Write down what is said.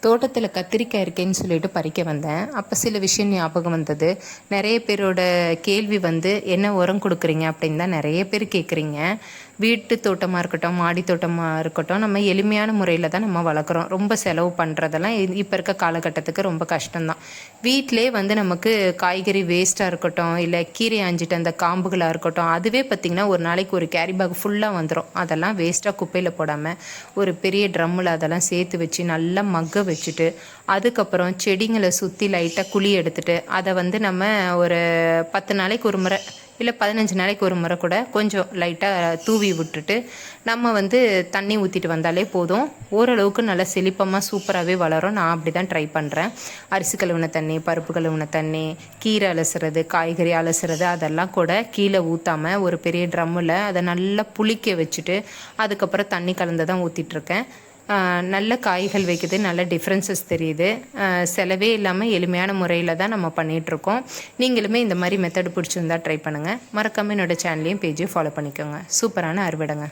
தோட்டத்தில் கத்திரிக்காய் இருக்கேன்னு சொல்லிட்டு பறிக்க வந்தேன். அப்போ சில விஷயம் ஞாபகம் வந்தது. நிறைய பேரோட கேள்வி வந்து என்ன உரம் கொடுக்குறீங்க அப்படின்னு தான் நிறைய பேர் கேட்குறீங்க. வீட்டு தோட்டமாக இருக்கட்டும், மாடி தோட்டமாக இருக்கட்டும், நம்ம எளிமையான முறையில் தான் நம்ம வளர்க்குறோம். ரொம்ப செலவு பண்ணுறதெல்லாம் இப்போ இருக்க காலகட்டத்துக்கு ரொம்ப கஷ்டம்தான். வீட்டிலே வந்து நமக்கு காய்கறி வேஸ்ட்டாக இருக்கட்டும், இல்லை கீரை ஆஞ்சிட்டு அந்த காம்புகளாக இருக்கட்டும், அதுவே பார்த்திங்கன்னா ஒரு நாளைக்கு ஒரு கேரி பேக் ஃபுல்லாக வந்துடும். அதெல்லாம் வேஸ்ட்டாக குப்பையில் போடாமல் ஒரு பெரிய ட்ரம்மில் அதெல்லாம் சேர்த்து வச்சு நல்லா மக்க வச்சுட்டு, அதுக்கப்புறம் செடிங்களை சுற்றி லைட்டாக குழி எடுத்துட்டு அதை வந்து நம்ம ஒரு 10 நாளைக்கு ஒரு முறை இல்லை 15 நாளைக்கு ஒரு முறை கூட கொஞ்சம் லைட்டாக தூவி விட்டுட்டு நம்ம வந்து தண்ணி ஊற்றிட்டு வந்தாலே போதும். ஓரளவுக்கு நல்லா செழிப்பமாக சூப்பராகவே வளரும். நான் அப்படி தான் ட்ரை பண்ணுறேன். அரிசி கழுவின தண்ணி, பருப்பு கழுவின தண்ணி, கீரை அலசுறது, காய்கறி அலசுறது அதெல்லாம் கூட கீழே ஊற்றாமல் ஒரு பெரிய ட்ரம்மில் அதை நல்லா புளிக்க வச்சுட்டு அதுக்கப்புறம் தண்ணி கலந்து தான் ஊற்றிட்டுருக்கேன். நல்ல காய்கள் வைக்குது, நல்ல டிஃப்ரென்சஸ் தெரியுது. செலவே இல்லாமல் எளிமையான முறையில் தான் நம்ம பண்ணிகிட்ருக்கோம். நீங்களுமே இந்த மாதிரி மெத்தட் பிடிச்சிருந்தா ட்ரை பண்ணுங்கள். மறக்காமல் என்னோடய சேனலையும் பேஜையும் ஃபாலோ பண்ணிக்கோங்க. சூப்பரான அறுவடைங்க.